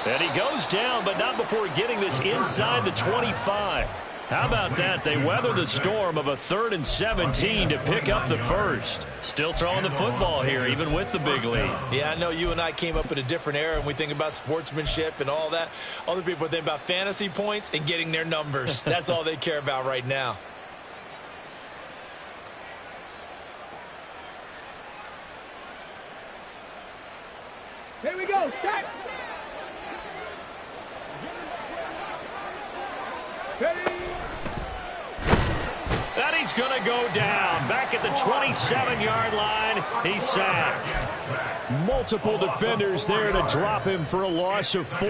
And he goes down, but not before getting this inside the 25. How about that? They weather the storm of a 3rd and 17 to pick up the first. Still throwing the football here, even with the big lead. Yeah, I know you and I came up in a different era, and we think about sportsmanship and all that. Other people think about fantasy points and getting their numbers. That's all they care about right now. Here we go. Start. Ready. And he's going to go down. Back at the 27-yard line, he's sacked. Multiple defenders there to drop him for a loss of 4.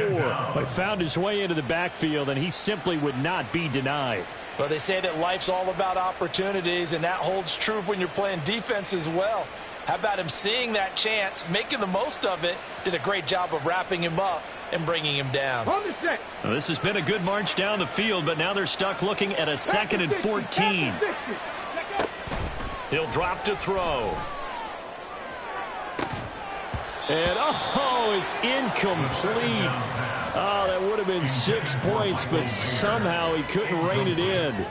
But found his way into the backfield, and he simply would not be denied. Well, they say that life's all about opportunities, and that holds true when you're playing defense as well. How about him seeing that chance, making the most of it, did a great job of wrapping him up and bringing him down. Well, this has been a good march down the field, but now they're stuck looking at a 2nd and 14. He'll drop to throw. And, oh, it's incomplete. Oh, that would have been 6 points, but somehow he couldn't rein it in.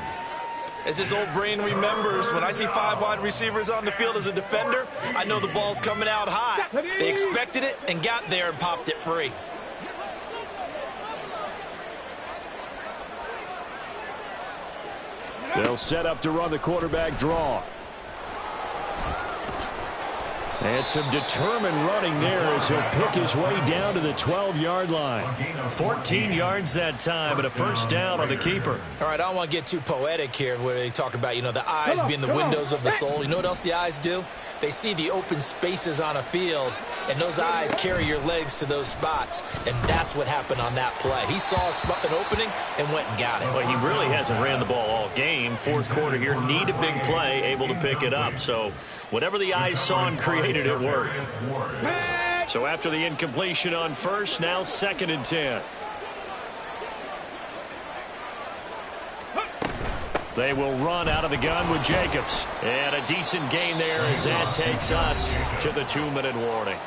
As his old brain remembers, when I see 5 wide receivers on the field as a defender, I know the ball's coming out high. They expected it and got there and popped it free. They'll set up to run the quarterback draw. And some determined running there as he'll pick his way down to the 12-yard line. 14 yards that time, and a first down on the keeper. All right, I don't want to get too poetic here where they talk about, the eyes being the windows of the soul. You know what else the eyes do? They see the open spaces on a field, and those eyes carry your legs to those spots, and that's what happened on that play. He saw an opening and went and got it. Well, he really hasn't ran the ball all game. 4th quarter here, need a big play, able to pick it up. So whatever the eyes saw and created, it worked. So after the incompletion on first, now 2nd and 10. They will run out of the gun with Jacobs. And a decent gain there as that takes us to the 2-minute warning.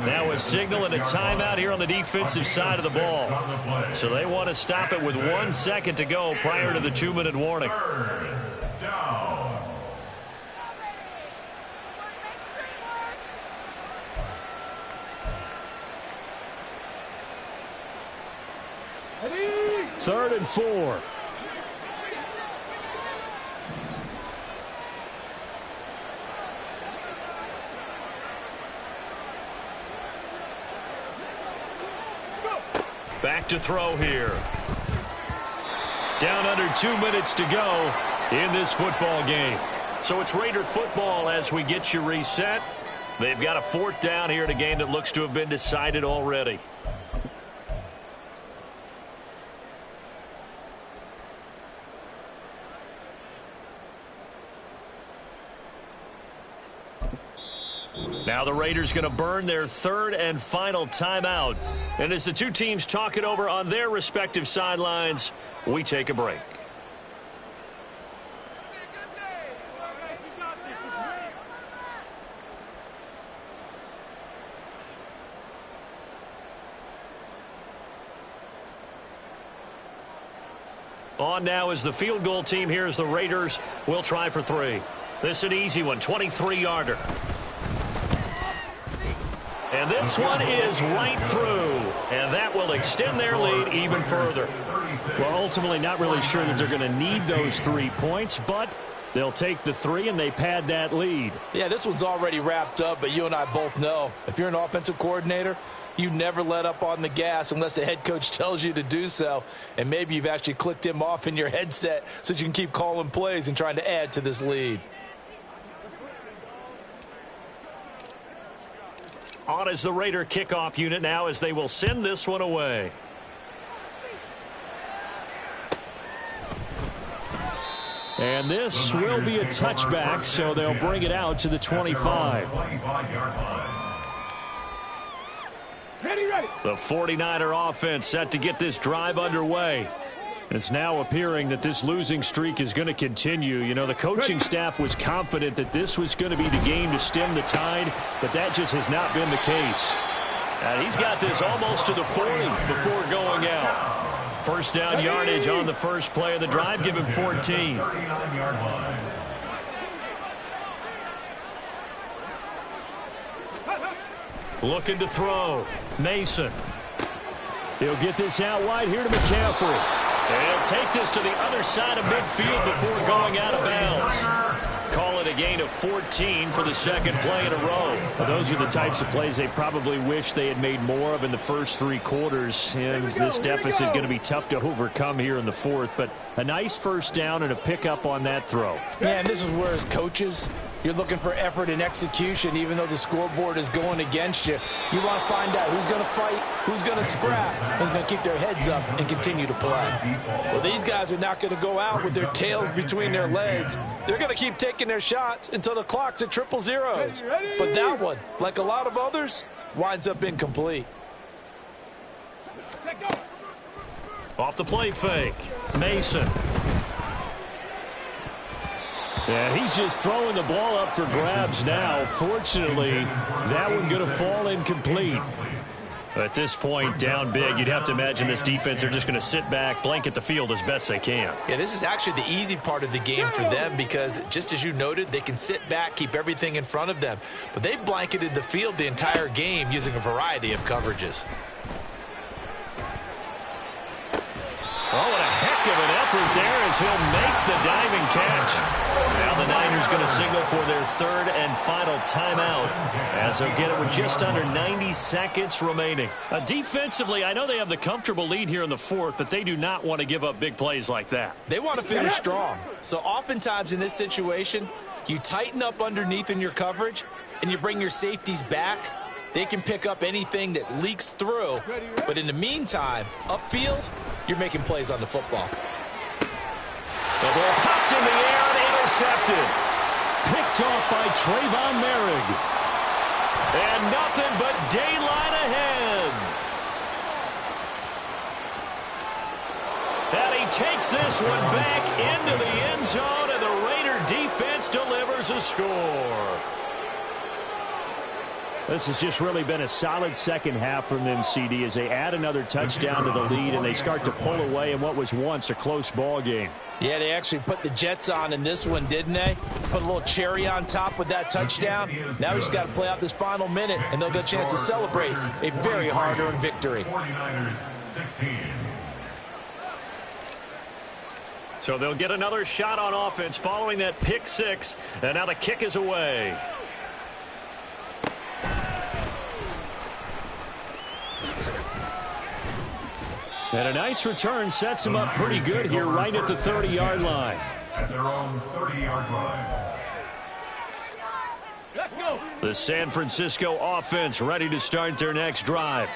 Now a signal and a timeout here on the defensive side of the ball. So they want to stop it with 1 second to go prior to the 2-minute warning. Third and 4. Back to throw here. Down under 2 minutes to go in this football game. So it's Raider football as we get you reset. They've got a 4th down here in a game that looks to have been decided already. Now the Raiders going to burn their 3rd and final timeout. And as the two teams talk it over on their respective sidelines, we take a break. On now is the field goal team. Here's the Raiders. We'll try for 3. This is an easy one, 23-yarder. And this one is right through. And that will extend their lead even further. Well, ultimately not really sure that they're going to need those 3 points, but they'll take the 3 and they pad that lead. Yeah, this one's already wrapped up, but you and I both know if you're an offensive coordinator, you never let up on the gas unless the head coach tells you to do so. And maybe you've actually clicked him off in your headset so you can keep calling plays and trying to add to this lead. On is the Raider kickoff unit now as they will send this one away. And this will be a touchback, so they'll bring it out to the 25. The 49er offense set to get this drive underway. It's now appearing that this losing streak is going to continue. You know, the coaching staff was confident that this was going to be the game to stem the tide, but that just has not been the case. And he's got this almost to the 40 before going out. First down yardage on the first play of the drive. Give him 14. Looking to throw. Mason. He'll get this out wide here to McCaffrey. He'll take this to the other side of midfield before going out of bounds. Call it a gain of 14 for the second play in a row. Well, those are the types of plays they probably wish they had made more of in the first 3 quarters. And this deficit going to be tough to overcome here in the fourth. But a nice first down and a pickup on that throw. Yeah, and this is where as coaches, you're looking for effort and execution even though the scoreboard is going against you. You want to find out who's going to fight, who's going to scrap, who's going to keep their heads up and continue to play. Well, these guys are not going to go out with their tails between their legs. They're going to keep taking their shots until the clock's at 000. But that one, like a lot of others, winds up incomplete. Off the play fake. Mason. Yeah, he's just throwing the ball up for grabs now. Fortunately, that one going to fall incomplete. At this point, down big, you'd have to imagine this defense are just going to sit back, blanket the field as best they can. Yeah, this is actually the easy part of the game for them because, just as you noted, they can sit back, keep everything in front of them. But they've blanketed the field the entire game using a variety of coverages. Oh, and a heck of an effort there as he'll make the diving catch. Now the Niners going to signal for their third and final timeout as they'll get it with just under 90 seconds remaining. Defensively, I know they have the comfortable lead here in the fourth, but they do not want to give up big plays like that. They want to finish strong. So oftentimes in this situation, you tighten up underneath in your coverage and you bring your safeties back. They can pick up anything that leaks through. But in the meantime, upfield, you're making plays on the football. The ball popped in the air and intercepted. Picked off by Trayvon Merrick. And nothing but daylight ahead. And he takes this one back into the end zone, and the Raider defense delivers a score. This has just really been a solid second half from them, CD, as they add another touchdown to the lead and they start to pull away in what was once a close ball game. Yeah, they actually put the Jets on in this one, didn't they? Put a little cherry on top with that touchdown. Now we just got to play out this final minute, and they'll get a chance to celebrate a very hard-earned victory. 49ers 16. So they'll get another shot on offense following that pick six, and now the kick is away. And a nice return sets him up pretty good here right at the 30-yard line. At their own 30-yard line. The San Francisco offense ready to start their next drive.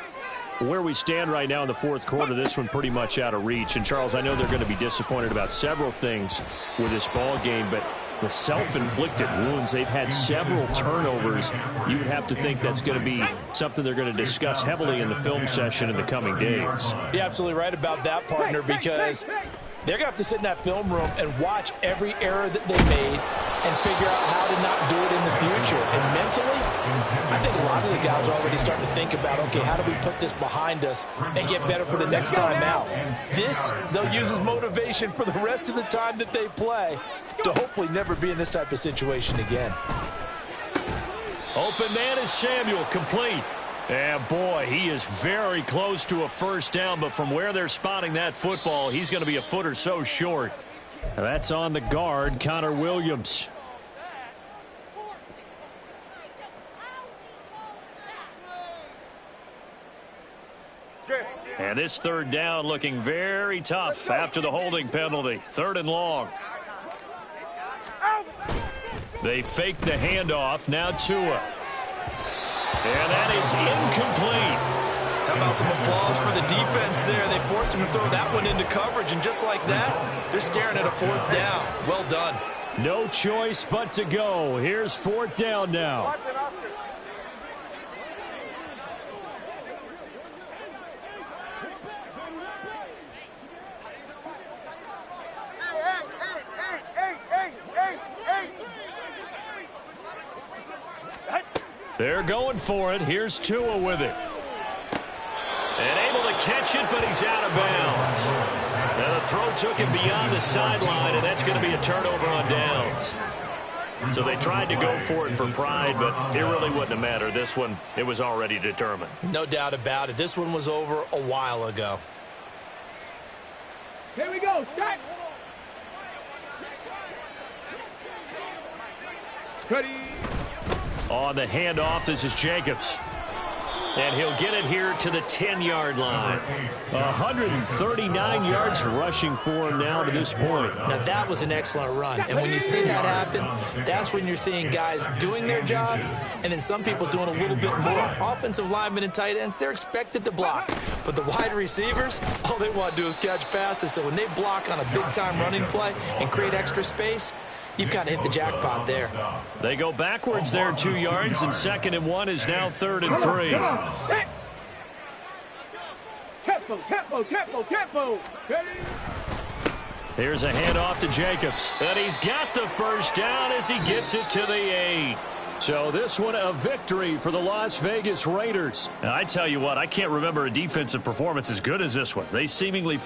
Where we stand right now in the fourth quarter, this one pretty much out of reach. And, Charles, I know they're going to be disappointed about several things with this ball game, but the self-inflicted wounds, they've had several turnovers. You would have to think that's going to be something they're going to discuss heavily in the film session in the coming days. You're absolutely right about that, partner, because they're going to have to sit in that film room and watch every error that they made and figure out how to not do it in the future. And mentally, I think a lot of the guys are already starting to think about, okay, how do we put this behind us and get better for the next time out? This, they'll use as motivation for the rest of the time that they play to hopefully never be in this type of situation again. Open man is Samuel, complete. And boy, he is very close to a first down, but from where they're spotting that football, he's going to be a foot or so short. That's on the guard, Connor Williams. And this third down looking very tough after the holding penalty. 3rd and long. They fake the handoff. Now Tua. And that is incomplete. How about some applause for the defense there? They forced him to throw that one into coverage, and just like that, they're staring at a 4th down. Well done. No choice but to go. Here's 4th down now. They're going for it. Here's Tua with it. And able to catch it, but he's out of bounds. Now the throw took him beyond the sideline, and that's going to be a turnover on downs. So they tried to go for it for pride, but it really wouldn't have mattered. This one, it was already determined. No doubt about it. This one was over a while ago. Here we go. Start. Cuddy. On the handoff, this is Jacobs. And he'll get it here to the 10-yard line. 139 yards rushing for him now to this point. Now, that was an excellent run. And when you see that happen, that's when you're seeing guys doing their job and then some people doing a little bit more. Offensive linemen and tight ends, they're expected to block. But the wide receivers, all they want to do is catch passes. So when they block on a big-time running play and create extra space, you've kind of hit the jackpot there. They go backwards there 2 yards, and 2nd and 1 is now 3rd and 3. Tempo. Here's a handoff to Jacobs. And he's got the first down as he gets it to the 8. So this one a victory for the Las Vegas Raiders. Now, I tell you what, I can't remember a defensive performance as good as this one. They seemingly